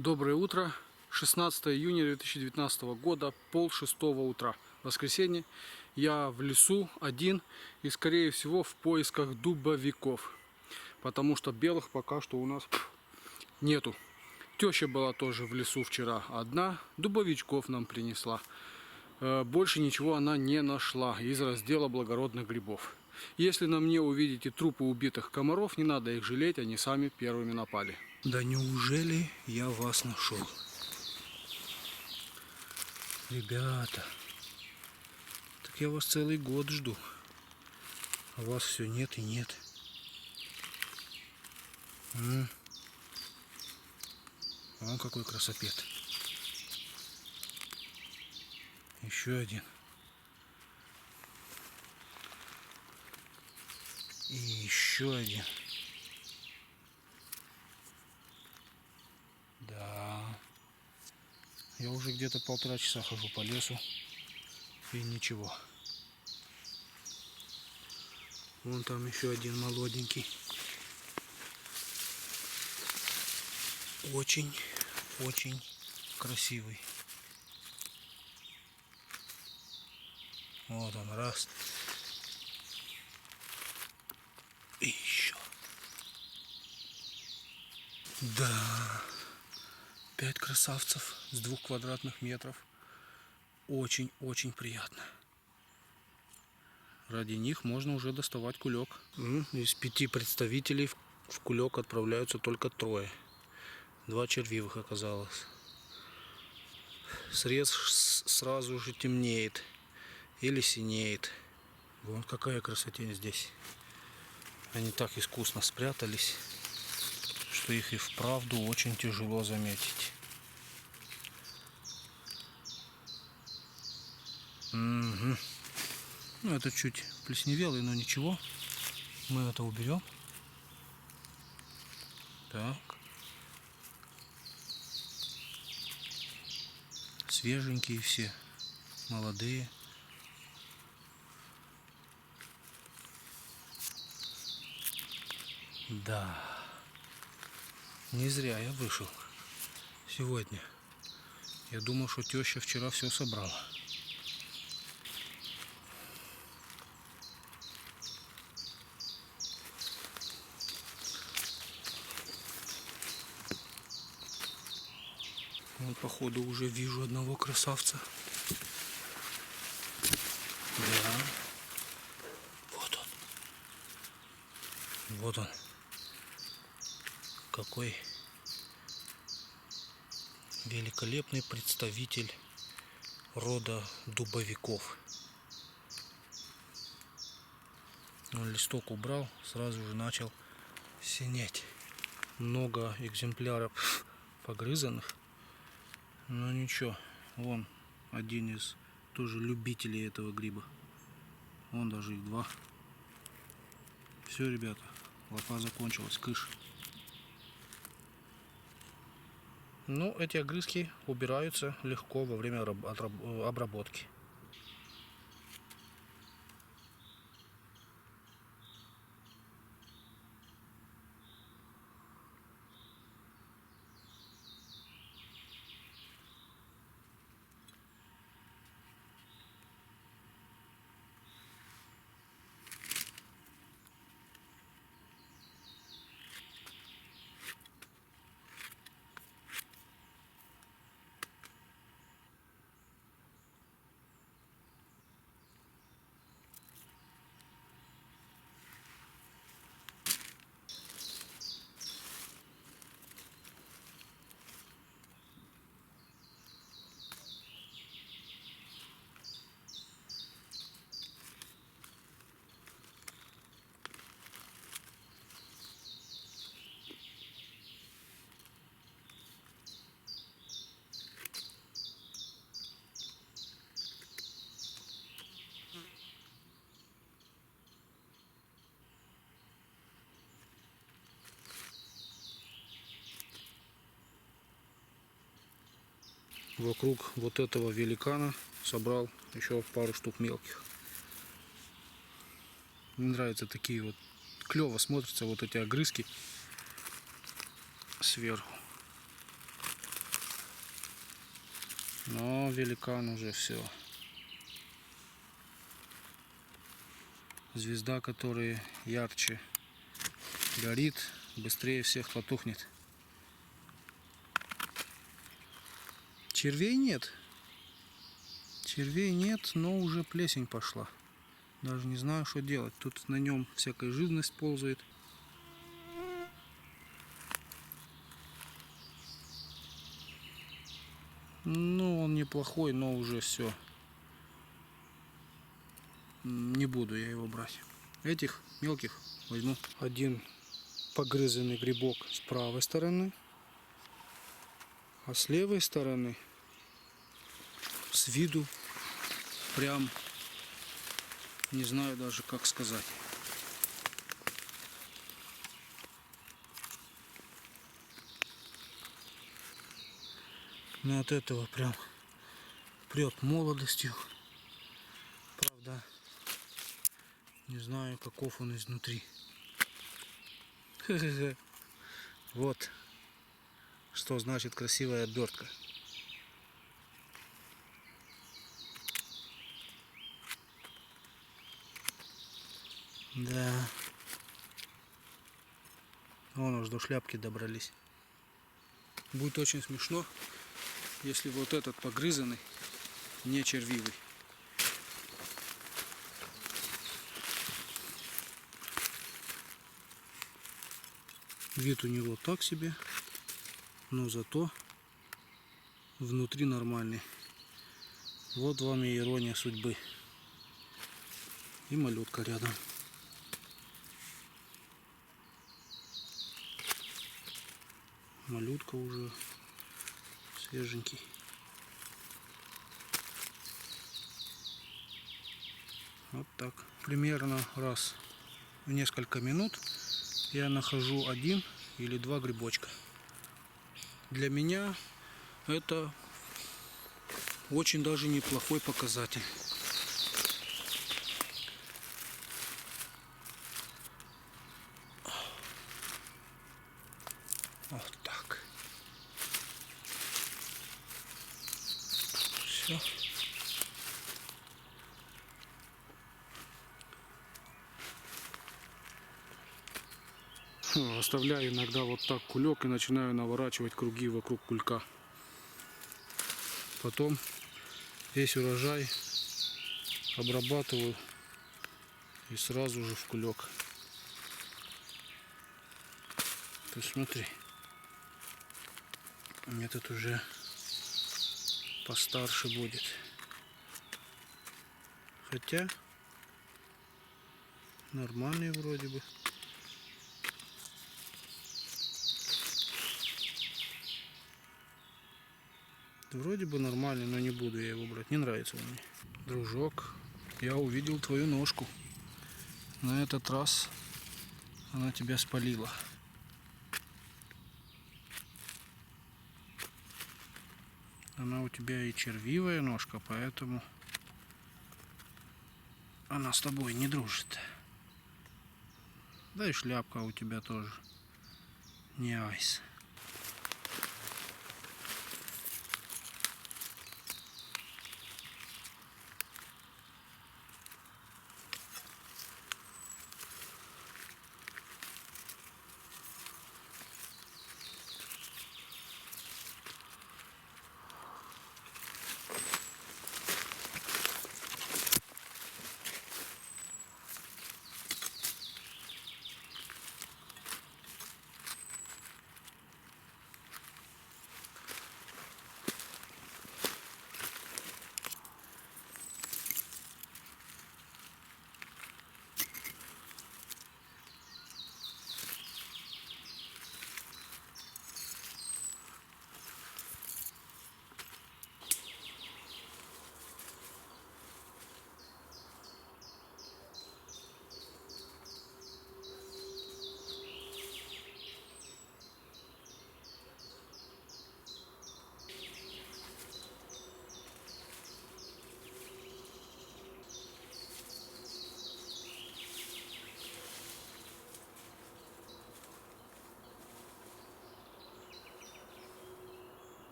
Доброе утро, 16 июня 2019 года, 5:30 утра, воскресенье. Я в лесу один и, скорее всего, в поисках дубовиков, потому что белых пока что у нас нету. Теща была тоже в лесу вчера одна, дубовичков нам принесла. Больше ничего она не нашла из раздела благородных грибов. Если на мне увидите трупы убитых комаров, не надо их жалеть, они сами первыми напали. Да неужели я вас нашел? Ребята, так я вас целый год жду, а вас все нет и нет. Вон какой красопет. Еще один. И еще один. Да. Я уже где-то 1,5 часа хожу по лесу. И ничего. Вон там еще один молоденький. Очень красивый. Вот он, раз. И еще. Да. 5 красавцев с 2 квадратных метров. Очень приятно. Ради них можно уже доставать кулек. Из 5 представителей в кулек отправляются только 3. 2 червивых оказалось. Срез сразу же темнеет или синеет. Вон какая красотень здесь. Они так искусно спрятались, что их и вправду очень тяжело заметить. Угу. Ну, это чуть плесневелый, но ничего. Мы это уберем. Так. Свеженькие все, молодые. Да. Не зря я вышел сегодня. Я думал, что теща вчера все собрала. Вот, походу, уже вижу одного красавца. Да. Вот он. Вот он. Какой великолепный представитель рода дубовиков. Он листок убрал, сразу же начал синеть. Много экземпляров погрызанных. Но ничего, вон один из тоже любителей этого гриба. Вон даже их 2. Все, ребята, лапа закончилась, кыш. Ну, эти огрызки убираются легко во время обработки. Вокруг вот этого великана собрал еще пару штук мелких. Мне нравятся такие вот, клево смотрятся вот эти огрызки сверху. Но великан уже все. Звезда, которая ярче горит, быстрее всех потухнет. Червей нет. Червей нет, но уже плесень пошла. Даже не знаю, что делать. Тут на нем всякая живность ползает. Ну, он неплохой, но уже все. Не буду я его брать. Этих мелких возьму. Один погрызенный грибок с правой стороны. А с левой стороны, с виду, прям не знаю даже как сказать. Но от этого прям прет молодостью. Правда, не знаю, каков он изнутри. Вот что значит красивая обертка. Да. Вон уж до шляпки добрались. Будет очень смешно, если вот этот погрызанный не червивый. Вид у него так себе, но зато внутри нормальный. Вот вам и ирония судьбы. И малютка рядом. Малютка уже свеженький. Вот так. Примерно раз в несколько минут я нахожу один или два грибочка. Для меня это очень даже неплохой показатель. Вот так. Все. Оставляю иногда вот так кулек и начинаю наворачивать круги вокруг кулька. Потом весь урожай обрабатываю и сразу же в кулек. Ты смотри, этот уже постарше будет. Хотя нормальный вроде бы. Вроде бы нормальный, но не буду я его брать. Не нравится он мне. Дружок, я увидел твою ножку. На этот раз она тебя спалила. Она у тебя и червивая ножка, поэтому она с тобой не дружит. Да и шляпка у тебя тоже не айс.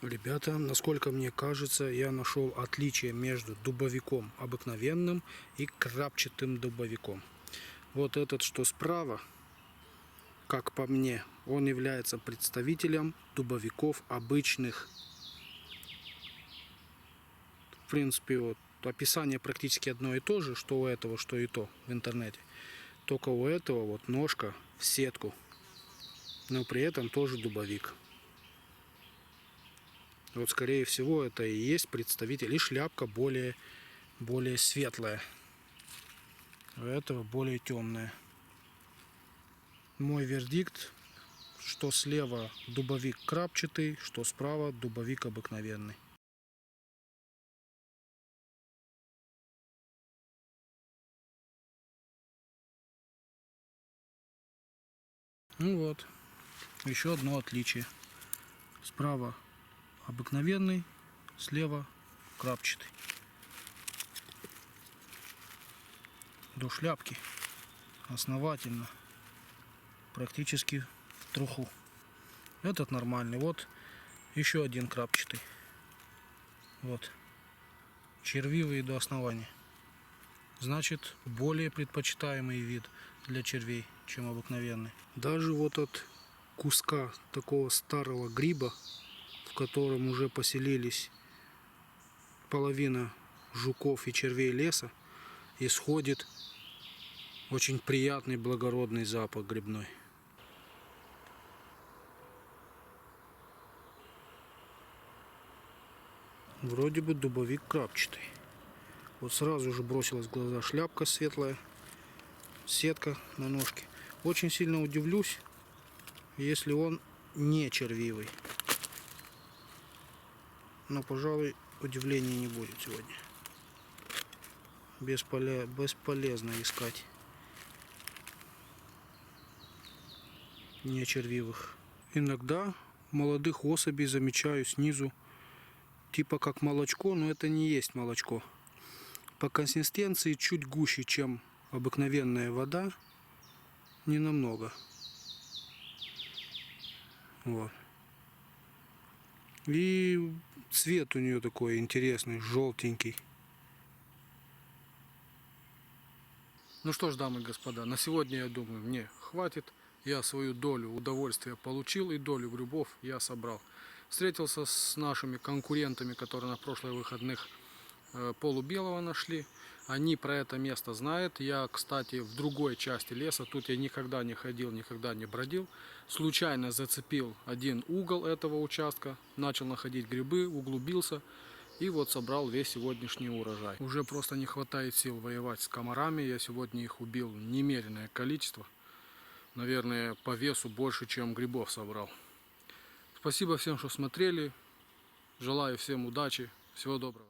Ребята, насколько мне кажется, я нашел отличие между дубовиком обыкновенным и крапчатым дубовиком. Вот этот, что справа, как по мне, он является представителем дубовиков обычных. В принципе, вот описание практически одно и то же, что у этого, что и то в интернете. Только у этого вот ножка в сетку, но при этом тоже дубовик. Вот скорее всего это и есть представитель, и шляпка более светлая, у этого более темная. Мой вердикт, что слева дубовик крапчатый, что справа дубовик обыкновенный. Ну вот, еще одно отличие. Справа обыкновенный, слева крапчатый. До шляпки основательно, практически в труху. Этот нормальный. Вот еще один крапчатый. Вот. Червивый до основания. Значит, более предпочитаемый вид для червей, чем обыкновенный. Даже вот от куска такого старого гриба, в котором уже поселились половина жуков и червей леса, исходит очень приятный благородный запах грибной. Вроде бы дубовик крапчатый. Вот сразу же бросилась в глаза шляпка светлая, сетка на ножке. Очень сильно удивлюсь, если он не червивый. Но, пожалуй, удивления не будет сегодня. Бесполезно искать не червивых. Иногда молодых особей замечаю снизу, типа как молочко, но это не есть молочко. По консистенции чуть гуще, чем обыкновенная вода, не намного. Вот. И цвет у нее такой интересный, желтенький. Ну что ж, дамы и господа, на сегодня, я думаю, мне хватит. Я свою долю удовольствия получил и долю грибов я собрал. Встретился с нашими конкурентами, которые на прошлых выходных полубелого нашли. Они про это место знают. Я, кстати, в другой части леса, тут я никогда не ходил, никогда не бродил. Случайно зацепил один угол этого участка, начал находить грибы, углубился и вот собрал весь сегодняшний урожай. Уже просто не хватает сил воевать с комарами. Я сегодня их убил немеренное количество. Наверное, по весу больше, чем грибов собрал. Спасибо всем, что смотрели. Желаю всем удачи. Всего доброго.